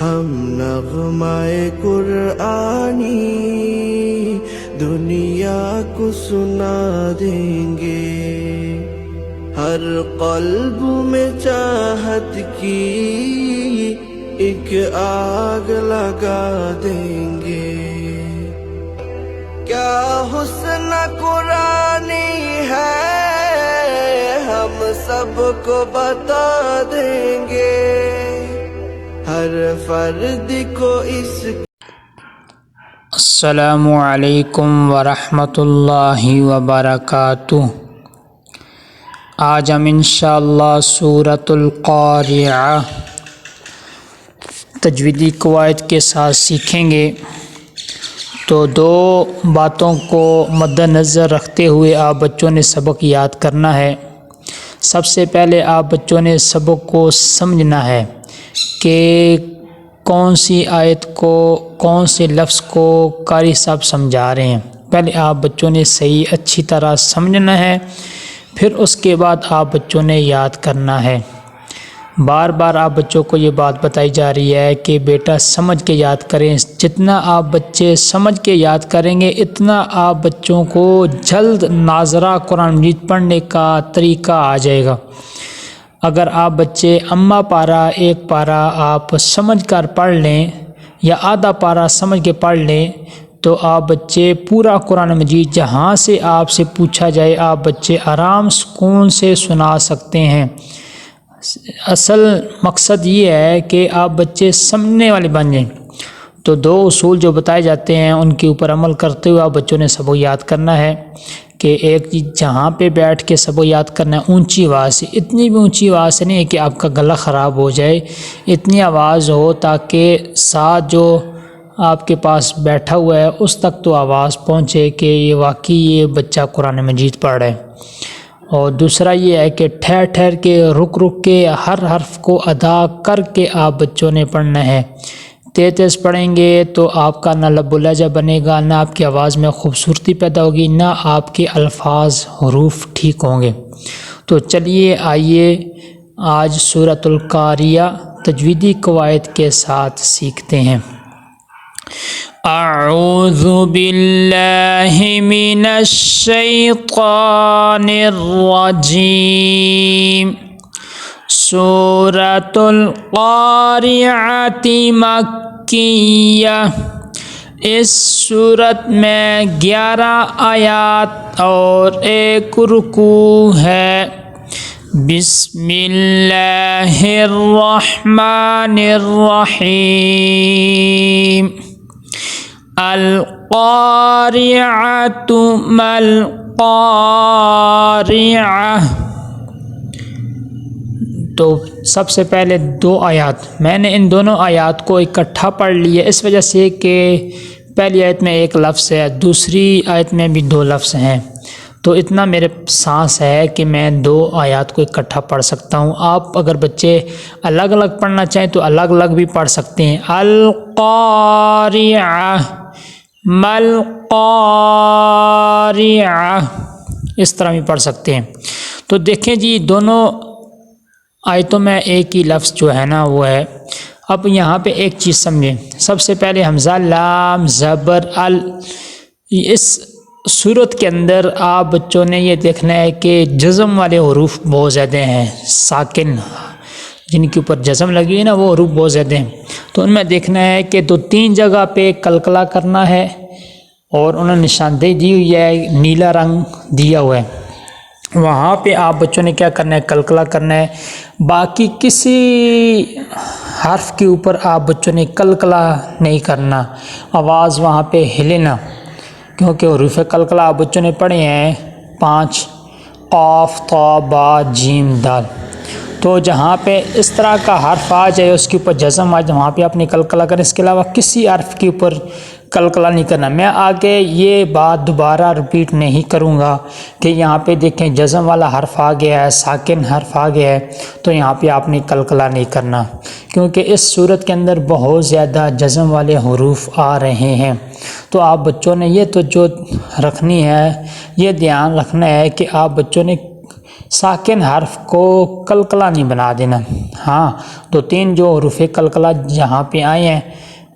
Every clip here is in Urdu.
ہم نغمۂ قرآنی دنیا کو سنا دیں گے، ہر قلب میں چاہت کی ایک آگ لگا دیں گے۔ کیا حسن قرآنی ہے ہم سب کو بتا دیں گے، ہر فرد کو اس۔ السلام علیکم ورحمۃ اللہ وبرکاتہ۔ آج ہم انشاءاللہ سورۃ القاریعہ تجویدی قواعد کے ساتھ سیکھیں گے۔ تو دو باتوں کو مد نظر رکھتے ہوئے آپ بچوں نے سبق یاد کرنا ہے۔ سب سے پہلے آپ بچوں نے سبق کو سمجھنا ہے کہ کون سی آیت کو، کون سے لفظ کو قاری صاحب سمجھا رہے ہیں۔ پہلے آپ بچوں نے صحیح اچھی طرح سمجھنا ہے، پھر اس کے بعد آپ بچوں نے یاد کرنا ہے۔ بار بار آپ بچوں کو یہ بات بتائی جا رہی ہے کہ بیٹا سمجھ کے یاد کریں۔ جتنا آپ بچے سمجھ کے یاد کریں گے اتنا آپ بچوں کو جلد ناظرہ قرآن مجید پڑھنے کا طریقہ آ جائے گا۔ اگر آپ بچے اما پارہ ایک پارہ آپ سمجھ کر پڑھ لیں یا آدھا پارہ سمجھ کے پڑھ لیں تو آپ بچے پورا قرآن مجید جہاں سے آپ سے پوچھا جائے آپ بچے آرام سکون سے سنا سکتے ہیں۔ اصل مقصد یہ ہے کہ آپ بچے سمجھنے والے بن جائیں۔ تو دو اصول جو بتائے جاتے ہیں ان کے اوپر عمل کرتے ہوئے آپ بچوں نے سبق یاد کرنا ہے کہ ایک جہاں پہ بیٹھ کے سبق یاد کرنا ہے اونچی آواز سے، اتنی بھی اونچی آواز سے نہیں ہے کہ آپ کا گلا خراب ہو جائے، اتنی آواز ہو تاکہ ساتھ جو آپ کے پاس بیٹھا ہوا ہے اس تک تو آواز پہنچے کہ یہ واقعی یہ بچہ قرآن مجید پڑھ رہا ہے۔ اور دوسرا یہ ہے کہ ٹھہر ٹھہر کے رک رک کے ہر حرف کو ادا کر کے آپ بچوں نے پڑھنا ہے۔ تیز تیز پڑھیں گے تو آپ کا نہ لب و لہجہ بنے گا، نہ آپ کی آواز میں خوبصورتی پیدا ہوگی، نہ آپ کے الفاظ حروف ٹھیک ہوں گے۔ تو چلیے آئیے آج سورۃ القاریہ تجویدی قواعد کے ساتھ سیکھتے ہیں۔ اعوذ باللہ من الشیطان الرجیم۔ سورۃ القاریعۃ مکیہ، اس سورت میں 11 آیات اور 1 رکوع ہے۔ بسم اللہ الرحمن الرحیم۔ القاریعۃ ما القاریعہ۔ تو سب سے پہلے 2 آیات میں نے ان دونوں آیات کو اکٹھا پڑھ لیا اس وجہ سے کہ پہلی آیت میں 1 لفظ ہے، دوسری آیت میں بھی 2 لفظ ہیں، تو اتنا میرے سانس ہے کہ میں 2 آیات کو اکٹھا پڑھ سکتا ہوں۔ آپ اگر بچے الگ الگ پڑھنا چاہیں تو الگ الگ بھی پڑھ سکتے ہیں۔ القاریعہ ما القاریعہ، اس طرح بھی پڑھ سکتے ہیں۔ تو دیکھیں جی دونوں آیتوں میں ایک ہی لفظ جو ہے نا وہ ہے۔ اب یہاں پہ ایک چیز سمجھیں، سب سے پہلے حمزہ لام زبر ال، اس صورت کے اندر آپ بچوں نے یہ دیکھنا ہے کہ جزم والے حروف بہت زیادہ ہیں، ساکن جن کے اوپر جزم لگی ہوئی نا وہ حروف بہت زیادہ ہیں۔ تو ان میں دیکھنا ہے کہ 2-3 جگہ پہ قلقلہ کرنا ہے اور انہوں نے نشاندہی دی ہوئی ہے، نیلا رنگ دیا ہوا ہے، وہاں پہ آپ بچوں نے کیا کرنا ہے قلقلہ کرنا ہے۔ باقی کسی حرف کے اوپر آپ بچوں نے قلقلہ نہیں کرنا، آواز وہاں پہ ہلے نہ، کیونکہ حروف قلقلہ آپ بچوں نے پڑھے ہیں 5 قاف طا با جیم دال۔ تو جہاں پہ اس طرح کا حرف آ جائے اس کے اوپر جزم آ جائے وہاں پہ آپ نے قلقلہ کرنا، اس کے علاوہ کسی حرف کے اوپر قلقلہ نہیں کرنا۔ میں آگے یہ بات دوبارہ رپیٹ نہیں کروں گا کہ یہاں پہ دیکھیں جزم والا حرف آ گیا ہے، ساکن حرف آ گیا ہے، تو یہاں پہ آپ نے قلقلہ نہیں کرنا، کیونکہ اس صورت کے اندر بہت زیادہ جزم والے حروف آ رہے ہیں۔ تو آپ بچوں نے یہ توجہ رکھنی ہے، یہ دھیان رکھنا ہے کہ آپ بچوں نے ساکن حرف کو قلقلہ نہیں بنا دینا۔ ہاں 2-3 جو حروف قلقلہ جہاں پہ آئے ہیں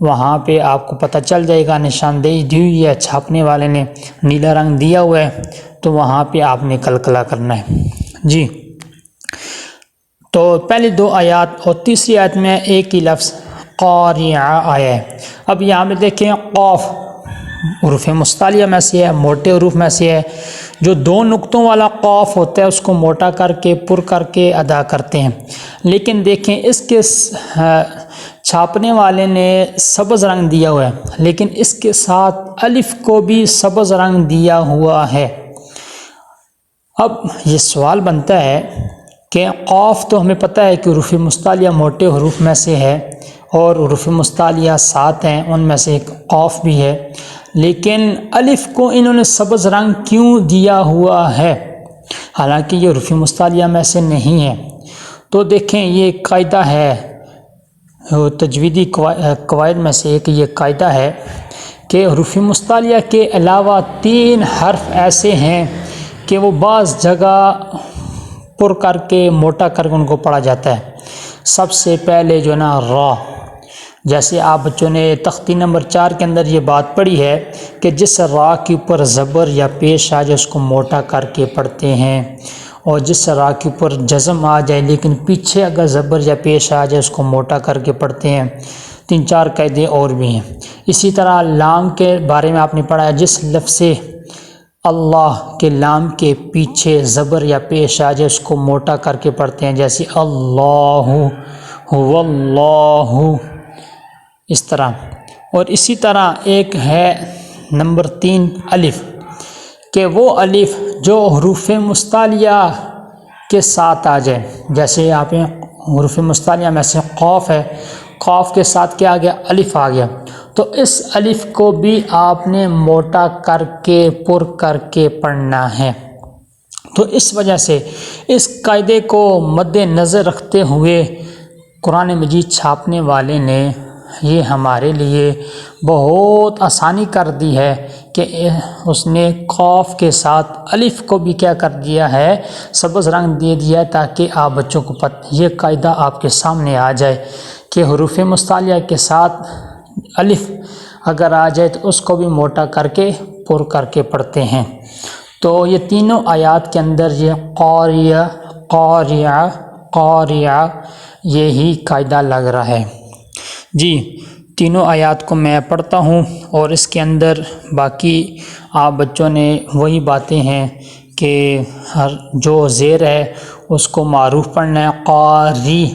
وہاں پہ آپ کو پتہ چل جائے گا، نشاندہی دی ہوئی ہے، چھاپنے والے نے نیلا رنگ دیا ہوا ہے، تو وہاں پہ آپ نے قلقلہ کرنا ہے جی۔ تو پہلی 2 آیات اور تیسری آیت میں ایک ہی لفظ قاریعہ آیا ہے۔ اب یہاں پہ دیکھیں قاف حروف مستعلیہ میں سے ہے، موٹے حروف میں سے ہے۔ جو 2 نقطوں والا قاف ہوتا ہے اس کو موٹا کر کے پر کر کے ادا کرتے ہیں، لیکن دیکھیں اس کے چھاپنے والے نے سبز رنگ دیا ہوا ہے، لیکن اس کے ساتھ الف کو بھی سبز رنگ دیا ہوا ہے۔ اب یہ سوال بنتا ہے کہ قاف تو ہمیں پتہ ہے کہ حروف مستعلیہ موٹے حروف میں سے ہے اور حروف مستعلیہ 7 ہیں، ان میں سے ایک قاف بھی ہے، لیکن الف کو انہوں نے سبز رنگ کیوں دیا ہوا ہے حالانکہ یہ حروف مستعلیہ میں سے نہیں ہے؟ تو دیکھیں یہ ایک قاعدہ ہے، تجویدی قواعد میں سے ایک یہ قاعدہ ہے کہ حروف مستعلیہ کے علاوہ 3 حرف ایسے ہیں کہ وہ بعض جگہ پر کر کے موٹا کر کے ان کو پڑھا جاتا ہے۔ سب سے پہلے جو نا را، جیسے آپ بچوں نے تختی نمبر 4 کے اندر یہ بات پڑھی ہے کہ جس را کے اوپر زبر یا پیش آ جائے اس کو موٹا کر کے پڑھتے ہیں، اور جس را کے اوپر جزم آ جائے لیکن پیچھے اگر زبر یا پیش آ جائے اس کو موٹا کر کے پڑھتے ہیں۔ 3-4 قاعدے اور بھی ہیں۔ اسی طرح لام کے بارے میں آپ نے پڑھا ہے، جس لفظ اللہ کے لام کے پیچھے زبر یا پیش آ جائے اس کو موٹا کر کے پڑھتے ہیں، جیسے اللہ هو اللہ، اس طرح۔ اور اسی طرح ایک ہے نمبر 3 الف، کہ وہ الف جو حروف مستعلیہ کے ساتھ آ جائے، جیسے یہاں پہ حروف مستعلیہ میں سے قاف ہے، قاف کے ساتھ کیا آ گیا؟ الف آ گیا، تو اس الف کو بھی آپ نے موٹا کر کے پر کر کے پڑھنا ہے۔ تو اس وجہ سے اس قاعدے کو مد نظر رکھتے ہوئے قرآن مجید چھاپنے والے نے یہ ہمارے لیے بہت آسانی کر دی ہے کہ اس نے قاف کے ساتھ الف کو بھی کیا کر دیا ہے؟ سبز رنگ دے دیا ہے، تاکہ آپ بچوں کو یہ قاعدہ آپ کے سامنے آ جائے کہ حروف مستعلیہ کے ساتھ الف اگر آ جائے تو اس کو بھی موٹا کر کے پر کر کے پڑھتے ہیں۔ تو یہ تینوں آیات کے اندر یہ قاریہ قاریہ قاریہ یہی قاعدہ لگ رہا ہے جی۔ تینوں آیات کو میں پڑھتا ہوں اور اس کے اندر باقی آپ بچوں نے وہی باتیں ہیں کہ ہر جو زیر ہے اس کو معروف پڑھنا ہے، قاری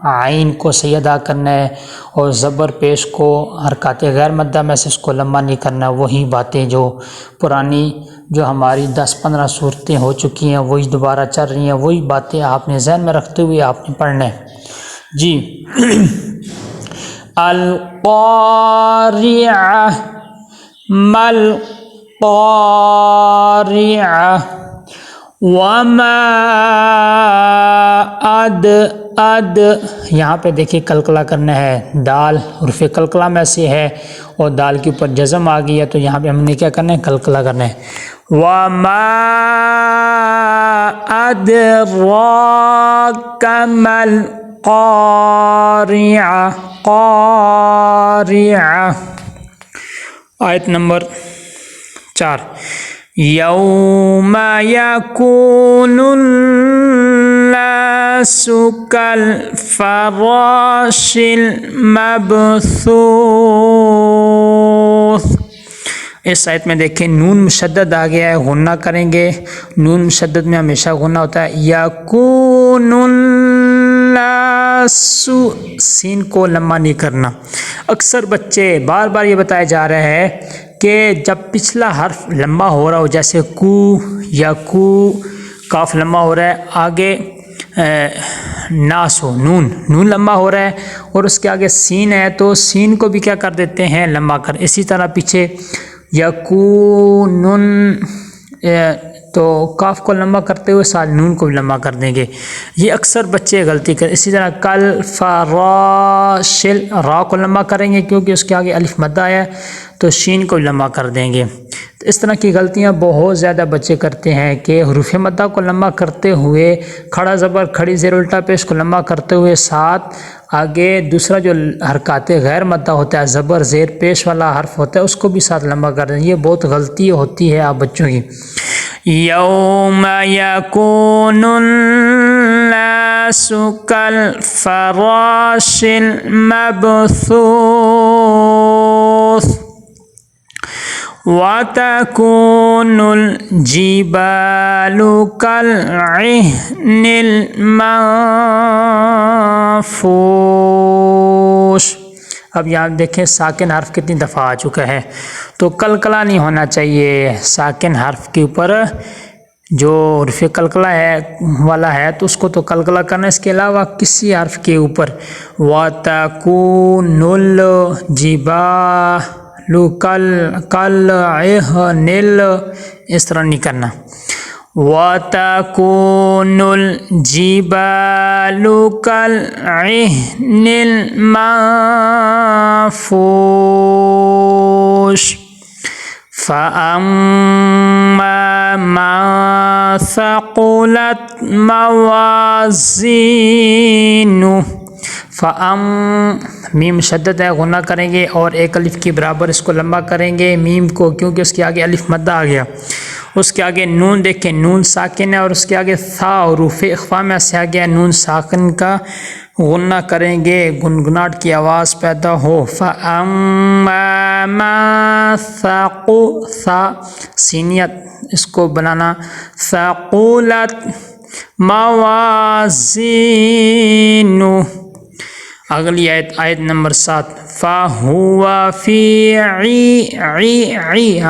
عین کو صحیح ادا کرنا ہے، اور زبر پیش کو حرکات غیر مدہ میں سے اس کو لمبا نہیں کرنا۔ وہی باتیں جو پرانی جو ہماری 10-15 صورتیں ہو چکی ہیں وہی دوبارہ چل رہی ہیں، وہی باتیں آپ نے ذہن میں رکھتے ہوئے آپ نے پڑھنا ہے جی۔ القاریعہ مل قاریعہ وما اد یہاں پہ دیکھیے قلقلہ کرنا ہے، دال حرف قلقلہ میں سے ہے اور دال کے اوپر جزم آ گئی ہے، تو یہاں پہ ہم نے کیا کرنا ہے؟ قلقلہ کرنا ہے۔ وما ادراک مل قاریعہ قاریعہ۔ آیت نمبر 4 یوم یکون الناس کالفراش المبثوث۔ اس آیت میں دیکھیں نون مشدد آ گیا ہے، غنہ کریں گے، نون مشدد میں ہمیشہ غنہ ہوتا ہے۔ یکون الناس، سین کو لمبا نہیں کرنا۔ اکثر بچے بار بار یہ بتایا جا رہا ہے کہ جب پچھلا حرف لمبا ہو رہا ہو، جیسے کو یا کو، کاف لمبا ہو رہا ہے، آگے ناس ہو، نون لمبا ہو رہا ہے اور اس کے آگے سین ہے تو سین کو بھی کیا کر دیتے ہیں؟ لمبا کر۔ اسی طرح پیچھے یکونن تو تو کاف کو لمبا کرتے ہوئے ساتھ نون کو بھی لمبا کر دیں گے. یہ اکثر بچے غلطی کریں. اسی طرح کل فراشل، را کو لمبا کریں گے کیونکہ اس کے آگے الف مدہ ہے تو شین کو لمبا کر دیں گے. تو اس طرح کی غلطیاں بہت زیادہ بچے کرتے ہیں کہ حروف مدہ کو لمبا کرتے ہوئے کھڑا زبر کھڑی زیر الٹا پیش کو لمبا کرتے ہوئے ساتھ آگے دوسرا جو حرکات غیر مدہ ہوتا ہے زبر زیر پیش والا حرف ہوتا ہے اس کو بھی ساتھ لمبا کر دیں. یہ بہت غلطی ہوتی ہے آپ بچوں کی. یوم یکون الناس کالفراش المبثوث وَتَكُونُ الْجِبَالُ كَالْعِهْنِ الْمَنفُوشِ. اب یہاں دیکھیں ساکن حرف کتنی دفعہ آ چکا ہے. تو کلکلا نہیں ہونا چاہیے ساکن حرف کے اوپر. جو حرف کلکلا ہے والا ہے تو اس کو تو کلکلا کرنا، اس کے علاوہ کسی حرف کے اوپر وَتَكُونُ الْجِبَالُ کَالْعِهْنِ اس طرح نہیں کرنا. وَتَكُونُ الْجِبَالُ كَالْعِهْنِ الْمَنفُوشِ فَأَمَّا مَنْ ثَقُلَتْ مَوَازِينُهُ. میم شدت ہے، غنہ کریں گے اور ایک الف کے برابر اس کو لمبا کریں گے میم کو کیونکہ اس کے آگے الف مدہ آ گیا. اس کے آگے نون دیکھیں نون ساکن ہے اور اس کے آگے ثا حروف اخفا میں سے آ گیا نون ساکن کا غنہ کریں گے گنگناٹ کی آواز پیدا ہو. فَأَمَّا مَا ثَا سینیت اس کو بنانا ثَقُلَتْ موازینُ. اگلی آیت نمبر 7 فَهُوَ فِي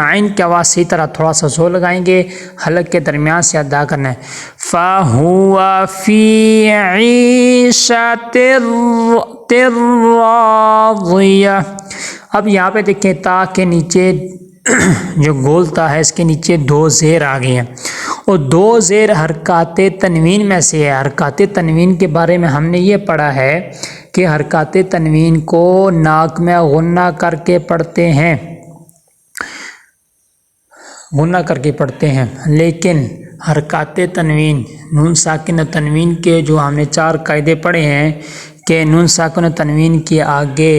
عین کی آواز صحیح طرح تھوڑا سا زور لگائیں گے، حلق کے درمیان سے ادا کرنا ہے. فَهُوَ فِي عِیشَةٍ راضیہ. اب یہاں پہ دیکھیں تا کے نیچے جو گول تا ہے اس کے نیچے دو زیر آ گئے ہیں اور دو زیر حرکات تنوین میں سے ہے. حرکات تنوین کے بارے میں ہم نے یہ پڑھا ہے کہ حرکات تنوین کو ناک میں غنہ کر کے پڑھتے ہیں، غنہ کر کے پڑھتے ہیں. لیکن حرکات تنوین نون ساکن تنوین کے جو ہم نے 4 قاعدے پڑھے ہیں کہ نون ساکن تنوین کے آگے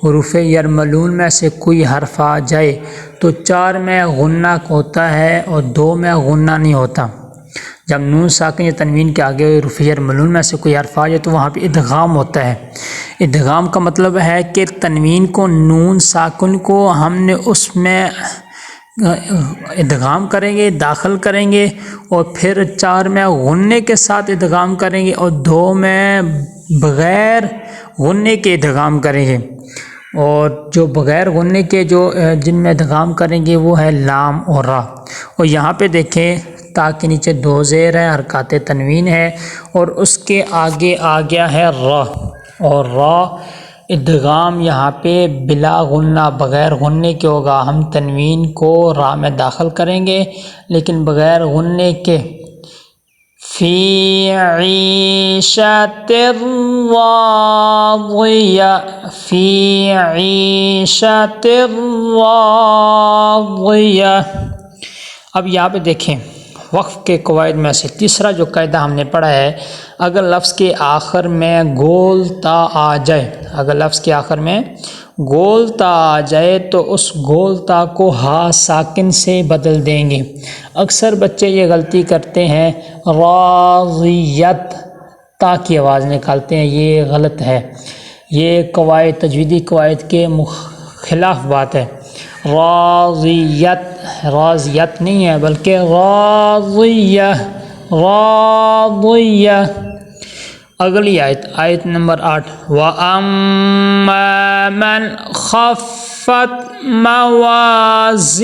حروف یرملون میں سے کوئی حرف آ جائے تو 4 میں غنہ ہوتا ہے اور 2 میں غنہ نہیں ہوتا. جب نون ساکن یا تنوین کے آگے حروف یرملون میں سے کوئی حرف آ جائے تو وہاں پہ ادغام ہوتا ہے. ادغام کا مطلب ہے کہ تنوین کو نون ساکن کو ہم نے اس میں ادغام کریں گے داخل کریں گے اور پھر 4 میں غنے کے ساتھ ادغام کریں گے اور 2 میں بغیر غنے کے ادغام کریں گے. اور جو بغیر غنے کے جو جن میں ادغام کریں گے وہ ہے لام اور را. اور یہاں پہ دیکھیں تا کے نیچے 2 زیر ہے حرکات تنوین ہے اور اس کے آگے آ گیا ہے را اور را ادغام یہاں پہ بلا غنہ بغیر غنے کے ہوگا. ہم تنوین کو را میں داخل کریں گے لیکن بغیر غنے کے. فی عیشۃ راضیہ فی عیشۃ راضیہ. اب یہاں پہ دیکھیں وقف کے قواعد میں سے تیسرا جو قاعدہ ہم نے پڑھا ہے اگر لفظ کے آخر میں گول تا آ جائے، اگر لفظ کے آخر میں گول تا آ جائے تو اس گول تا کو ہا ساکن سے بدل دیں گے. اکثر بچے یہ غلطی کرتے ہیں راضیت تا کی آواز نکالتے ہیں، یہ غلط ہے. یہ قواعد تجویدی قواعد کے خلاف بات ہے. راضیت نہیں ہے بلکہ راضیہ راضیہ. اگلی آیت نمبر 8 وَأَمَّا مَنْ خَفَّتْ مَوَازِينُهُ.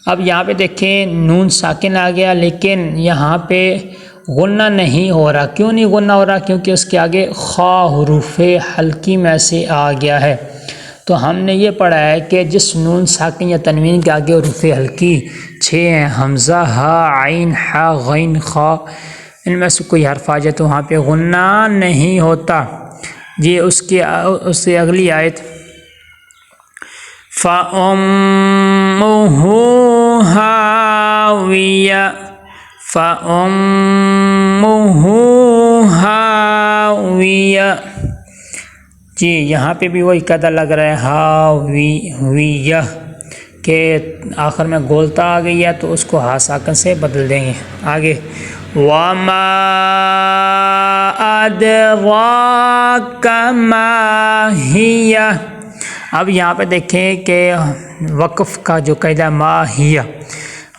اب یہاں پہ دیکھیں نون ساکن آ گیا لیکن یہاں پہ غنہ نہیں ہو رہا. کیوں نہیں غنہ ہو رہا؟ کیونکہ اس کے آگے خا حروف حلقی میں سے آ گیا ہے. تو ہم نے یہ پڑھا ہے کہ جس نون ساکن یا تنوین کے آگے حروف ہلکی 6 ہیں، حمزہ، ہا، عین، حا، غین، خا، ان میں سے کوئی حرف آ جائے تو وہاں پہ غنہ نہیں ہوتا۔ جی اس سے اگلی آیت فَأُمُّهُ هَاوِيَةٌ، فَأُمُّهُ هَاوِيَةٌ، جی یہاں پہ بھی وہی قاعدہ لگ رہا ہے ہاویہ کہ آخر میں گولتا آ گئی ہے تو اس کو ہا ساکن سے بدل دیں گے۔ آگے وَمَا أَدْرَاكَ مَا هِيَ، اب یہاں پہ دیکھیں کہ وقف کا جو قاعدہ ما ہیہ،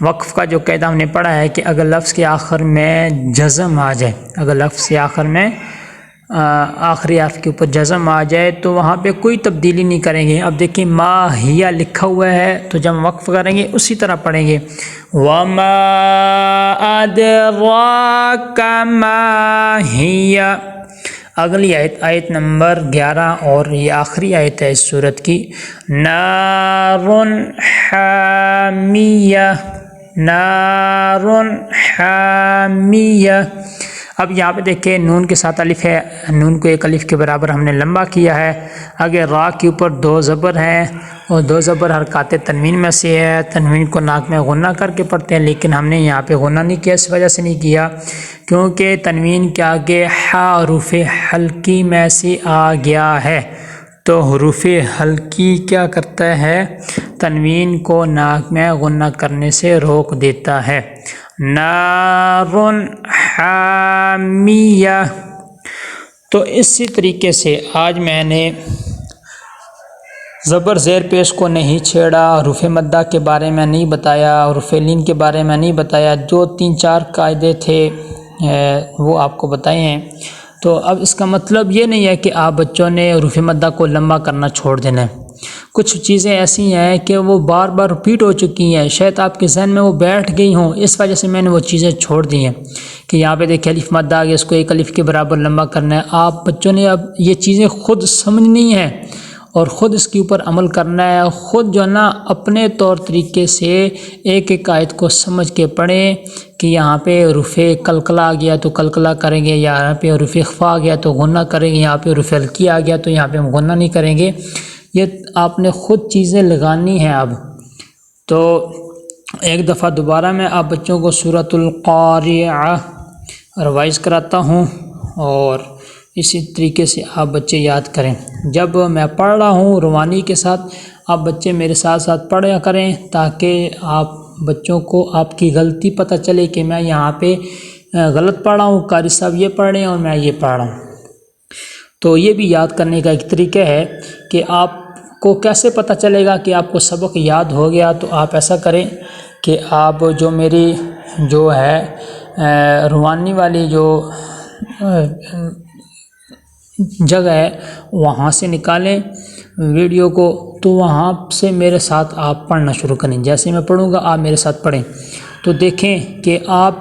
وقف کا جو قاعدہ ہم نے پڑھا ہے کہ اگر لفظ کے آخر میں جزم آ جائے، اگر لفظ کے آخر میں آخری حرف کے اوپر جزم آ جائے تو وہاں پہ کوئی تبدیلی نہیں کریں گے۔ اب دیکھیں ما ہیہ لکھا ہوا ہے تو جب وقف کریں گے اسی طرح پڑھیں گے وَمَا أَدْرَاكَ مَا هِيَ۔ اگلی آیت نمبر 11 اور یہ آخری آیت ہے اس سورت کی، نَارٌ حَامِيَةٌ، نَارٌ حَامِيَةٌ۔ اب یہاں پہ دیکھیں نون کے ساتھ الف ہے، نون کو ایک الف کے برابر ہم نے لمبا کیا ہے، آگے را کے اوپر 2 زبر ہیں اور 2 زبر حرکات تنوین میں سے ہے، تنوین کو ناک میں غنہ کر کے پڑھتے ہیں، لیکن ہم نے یہاں پہ غنہ نہیں کیا، اس وجہ سے نہیں کیا کیونکہ تنوین کے آگے حا حروف حلقی میں سے آ گیا ہے، تو حروف حلقی کیا کرتا ہے، تنوین کو ناک میں غنہ کرنے سے روک دیتا ہے۔ نار حامیہ۔ تو اسی طریقے سے آج میں نے زبر زیر پیش کو نہیں چھیڑا، حروف مدہ کے بارے میں نہیں بتایا، حروف لین کے بارے میں نہیں بتایا، جو 3-4 قاعدے تھے وہ آپ کو بتائے ہیں۔ تو اب اس کا مطلب یہ نہیں ہے کہ آپ بچوں نے حروف مدہ کو لمبا کرنا چھوڑ دینا ہے، کچھ چیزیں ایسی ہیں کہ وہ بار بار رپیٹ ہو چکی ہیں، شاید آپ کے ذہن میں وہ بیٹھ گئی ہوں، اس وجہ سے میں نے وہ چیزیں چھوڑ دی ہیں کہ یہاں پہ دیکھیں الف مدہ آ گیا، اس کو 1 الف کے برابر لمبا کرنا ہے۔ آپ بچوں نے اب یہ چیزیں خود سمجھنی ہیں اور خود اس کے اوپر عمل کرنا ہے، خود جو ہے نا اپنے طور طریقے سے ایک ایک آیت کو سمجھ کے پڑھیں کہ یہاں پہ حروف قلقلہ آ گیا تو قلقلہ کریں گے، یہاں پہ حروف اخفا آ گیا تو غنہ کریں گے، یہاں پہ حروف ہلکی آ گیا تو یہاں پہ ہم غنہ نہیں کریں گے۔ یہ آپ نے خود چیزیں لگانی ہیں۔ اب تو ایک دفعہ دوبارہ میں آپ بچوں کو سورۃ القاریعہ ریوائز کراتا ہوں اور اسی طریقے سے آپ بچے یاد کریں۔ جب میں پڑھ رہا ہوں روانی کے ساتھ آپ بچے میرے ساتھ ساتھ پڑھا کریں تاکہ آپ بچوں کو آپ کی غلطی پتہ چلے کہ میں یہاں پہ غلط پڑھ رہا ہوں، قاری صاحب یہ پڑھ رہے ہیں اور میں یہ پڑھ رہا ہوں۔ تو یہ بھی یاد کرنے کا ایک طریقہ ہے کہ آپ کو کیسے پتہ چلے گا کہ آپ کو سبق یاد ہو گیا۔ تو آپ ایسا کریں کہ آپ جو میری جو ہے روانی والی جو جگہ ہے وہاں سے نکالیں ویڈیو کو، تو وہاں سے میرے ساتھ آپ پڑھنا شروع کریں، جیسے میں پڑھوں گا آپ میرے ساتھ پڑھیں، تو دیکھیں کہ آپ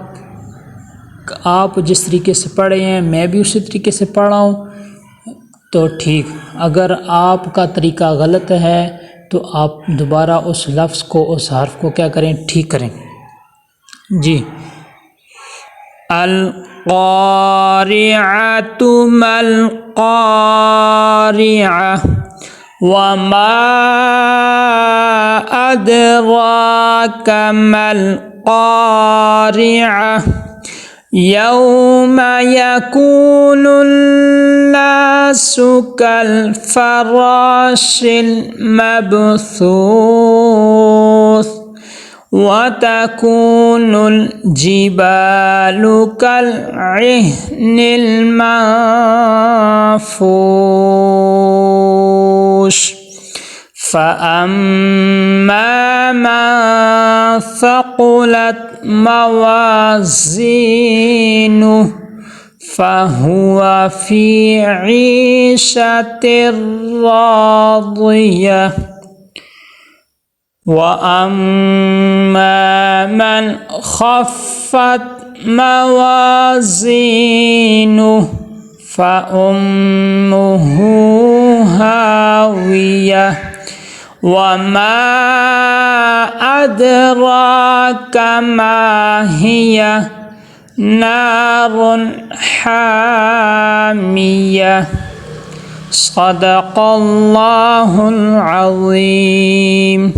جس طریقے سے پڑھ رہے ہیں میں بھی اسی طریقے سے پڑھ رہا ہوں تو ٹھیک۔ اگر آپ کا طریقہ غلط ہے تو آپ دوبارہ اس لفظ کو، اس حرف کو کیا کریں، ٹھیک کریں۔ جی القارعۃ ما القارعۃ وما ادراک ما القارعۃ یوم یکون الناس کالفراش المبثوث وَتَكُونُ الْجِبَالُ كَالْعِهْنِ الْمَنفُوشِ فَأَمَّا مَنْ ثَقُلَتْ مَوَازِينُهُ فَهُوَ فِي عِيشَةٍ رَاضِيَةٍ وَأَمَّا مَنْ خَفَّتْ مَوَازِينُهُ فَأُمُّهُ هاوية وما أدراك ما هي نار حامية صدق الله العظيم.